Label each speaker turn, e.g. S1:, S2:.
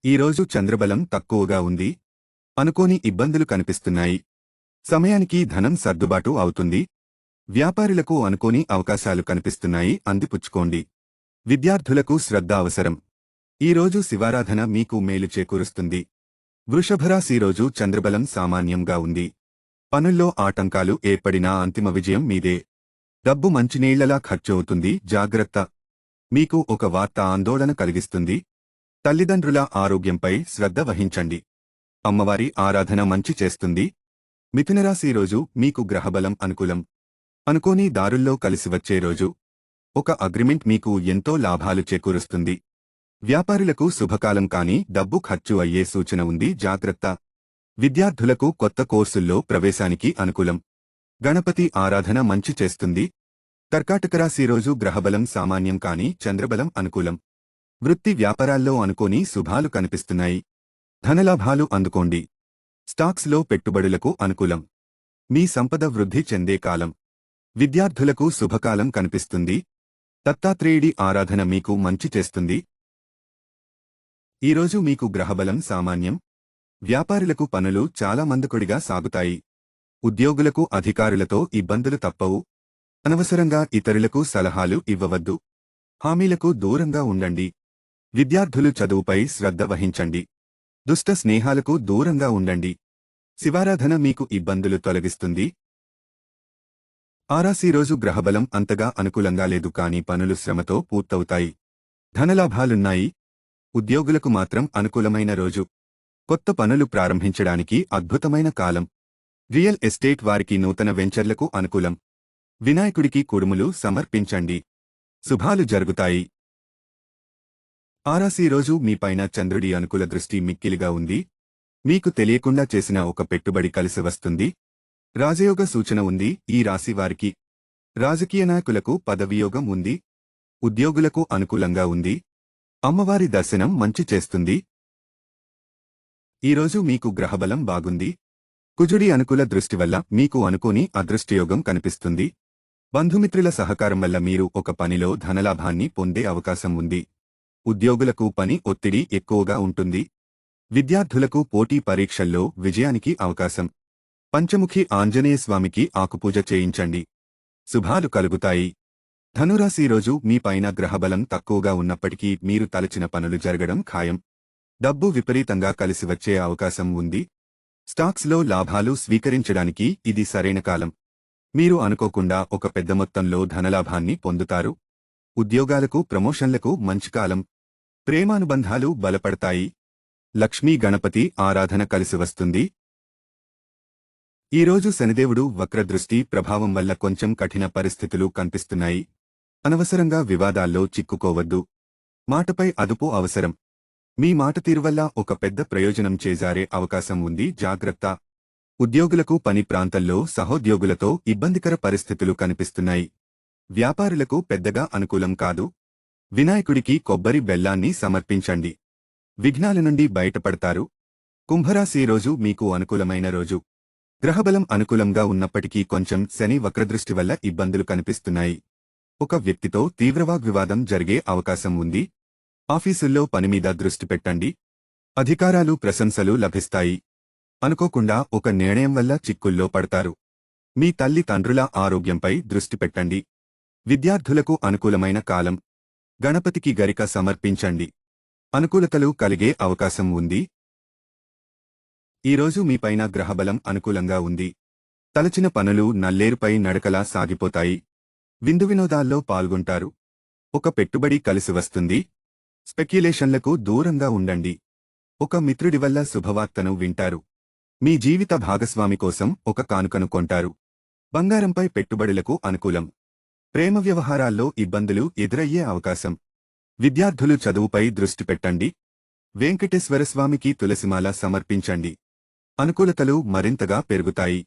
S1: ఈరోజు చంద్రబలం తక్కువగా ఉంది. అనుకోని ఇబ్బందులు కనిపిస్తున్నాయి. సమయానికి ధనం సర్దుబాటు అవుతుంది. వ్యాపారులకు అనుకోని అవకాశాలు కనిపిస్తున్నాయి, అందిపుచ్చుకోండి. విద్యార్థులకు శ్రద్ధ అవసరం. ఈరోజు శివారాధన మీకు మేలు చేకూరుస్తుంది. వృషభరాశి రోజు చంద్రబలం సామాన్యంగా ఉంది. పనుల్లో ఆటంకాలు ఏర్పడినా అంతిమ విజయం మీదే. డబ్బు మంచినీళ్లలా ఖర్చు అవుతుంది, జాగ్రత్త. మీకు ఒక వార్త ఆందోళన కలిగిస్తుంది. తల్లిదండ్రుల ఆరోగ్యంపై శ్రద్ధ వహించండి. అమ్మవారి ఆరాధన మంచి చేస్తుంది. మిథునరాశి రోజు మీకు గ్రహబలం అనుకూలం. అనుకోని దారుల్లో కలిసివచ్చే రోజు. ఒక అగ్రిమెంట్ మీకు ఎంతో లాభాలు చేకూరుస్తుంది. వ్యాపారులకు శుభకాలం, కానీ డబ్బు ఖర్చు అయ్యే సూచన ఉంది, జాగ్రత్త. విద్యార్థులకు కొత్త కోర్సుల్లో ప్రవేశానికి అనుకూలం. గణపతి ఆరాధన మంచి చేస్తుంది. కర్కాటక రాశి రోజు గ్రహబలం సామాన్యం, కానీ చంద్రబలం అనుకూలం. వృత్తి వ్యాపారాల్లో అనుకోని శుభాలు కనిపిస్తున్నాయి. ధనలాభాలు అందుకోండి. స్టాక్స్లో పెట్టుబడులకు అనుకూలం. మీ సంపద వృద్ధి చెందే కాలం. విద్యార్థులకు శుభకాలం కనిపిస్తుంది. దత్తాత్రేయుడి ఆరాధన మీకు మంచి చేస్తుంది. ఈరోజు మీకు గ్రహబలం సామాన్యం. వ్యాపారులకు పనులు చాలా మందకొడిగా సాగుతాయి. ఉద్యోగులకు అధికారులతో ఇబ్బందులు తప్పవు. అనవసరంగా ఇతరులకు సలహాలు ఇవ్వవద్దు. హామీలకు దూరంగా ఉండండి. విద్యార్థులు చదువుపై శ్రద్ధ వహించండి. దుష్ట స్నేహాలకు దూరంగా ఉండండి. శివారాధన మీకు ఇబ్బందులు తొలగిస్తుంది. ఆరాశి రోజు గ్రహబలం అంతగా అనుకూలంగా లేదు, కానీ పనులు శ్రమతో పూర్తవుతాయి. ధనలాభాలున్నాయి. ఉద్యోగులకు మాత్రం అనుకూలమైన రోజు. కొత్త పనులు ప్రారంభించడానికి అద్భుతమైన కాలం. రియల్ ఎస్టేట్ వారికి నూతన వెంచర్లకు అనుకూలం. వినాయకుడికి కుడుములు సమర్పించండి. శుభాలు జరుగుతాయి. ఆరాశి రోజు మీపైన చంద్రుడి అనుకూల దృష్టి మిక్కిలిగా ఉంది. మీకు తెలియకుండా చేసిన ఒక పెట్టుబడి కలిసి వస్తుంది. రాజయోగ సూచన ఉంది ఈ రాశి వారికి. రాజకీయ నాయకులకు పదవియోగం ఉంది. ఉద్యోగులకు అనుకూలంగా ఉంది. అమ్మవారి దర్శనం మంచి చేస్తుంది. ఈరోజు మీకు గ్రహబలం బాగుంది. కుజుడి అనుకూల దృష్టి వల్ల మీకు అనుకోని అదృష్టయోగం కనిపిస్తుంది. బంధుమిత్రుల సహకారం వల్ల మీరు ఒక పనిలో ధనలాభాన్ని పొందే అవకాశం ఉంది. ఉద్యోగులకు పని ఒత్తిడి ఎక్కువగా ఉంటుంది. విద్యార్థులకు పోటీ పరీక్షల్లో విజయానికి అవకాశం. పంచముఖి ఆంజనేయస్వామికి ఆకుపూజ చేయించండి. శుభాలు కలుగుతాయి. ధనురాశి రోజు మీపైన గ్రహబలం తక్కువగా ఉన్నప్పటికీ మీరు తలచిన పనులు జరగడం ఖాయం. డబ్బు విపరీతంగా కలిసివచ్చే అవకాశం ఉంది. స్టాక్స్లో లాభాలు స్వీకరించడానికి ఇది సరైన కాలం. మీరు అనుకోకుండా ఒక పెద్ద మొత్తంలో ధనలాభాన్ని పొందుతారు. ఉద్యోగాలకు ప్రమోషన్లకు మంచి కాలం. ప్రేమానుబంధాలు బలపడతాయి. లక్ష్మీ గణపతి ఆరాధన కలిసి వస్తుంది. ఈరోజు శనిదేవుడు వక్రదృష్టి ప్రభావం వల్ల కొంచెం కఠిన పరిస్థితులు కనిపిస్తున్నాయి. అనవసరంగా వివాదాల్లో చిక్కుకోవద్దు. మాటపై అదుపు అవసరం. మీ మాట తీరు వల్ల ఒక పెద్ద ప్రయోజనం చేజారే అవకాశం ఉంది, జాగ్రత్త. ఉద్యోగులకు పని ప్రాంతంలో సహోద్యోగులతో ఇబ్బందికర పరిస్థితులు కనిపిస్తున్నాయి. వ్యాపారులకు పెద్దగా అనుకూలం కాదు. వినాయకుడికి కొబ్బరి బెల్లాన్ని సమర్పించండి. విఘ్నాల నుండి బయటపడతారు. కుంభరాశి రోజు మీకు అనుకూలమైన రోజు. గ్రహబలం అనుకూలంగా ఉన్నప్పటికీ కొంచెం శని వక్రదృష్టి వల్ల ఇబ్బందులు కనిపిస్తున్నాయి. ఒక వ్యక్తితో తీవ్రవాగ్వివాదం జరిగే అవకాశం ఉంది. ఆఫీసుల్లో పనిమీద దృష్టి పెట్టండి. అధికారాలు ప్రశంసలు లభిస్తాయి. అనుకోకుండా ఒక నిర్ణయం వల్ల చిక్కుల్లో పడతారు. మీ తల్లి తండ్రుల ఆరోగ్యంపై దృష్టి పెట్టండి. విద్యార్థులకు అనుకూలమైన కాలం. గణపతికి గరిక సమర్పించండి. అనుకూలతలు కలిగే అవకాశం ఉంది. ఈరోజు మీపైన గ్రహబలం అనుకూలంగా ఉంది. తలచిన పనులు నల్లేరుపై నడకలా సాగిపోతాయి. విందు వినోదాల్లో పాల్గొంటారు. ఒక పెట్టుబడి కలిసి వస్తుంది. స్పెక్యులేషన్లకు దూరంగా ఉండండి. ఒక మిత్రుడి వల్ల శుభవార్తను వింటారు. మీ జీవిత భాగస్వామి కోసం ఒక కానుకను కొంటారు. బంగారంపై పెట్టుబడులకు అనుకూలం. ప్రేమ వ్యవహారాల్లో ఇబ్బందులు ఎదురయ్యే అవకాశం. విద్యార్థులు చదువుపై దృష్టి పెట్టండి. వెంకటేశ్వరస్వామికి తులసిమాల సమర్పించండి. అనుకూలతలు మరింతగా పెరుగుతాయి.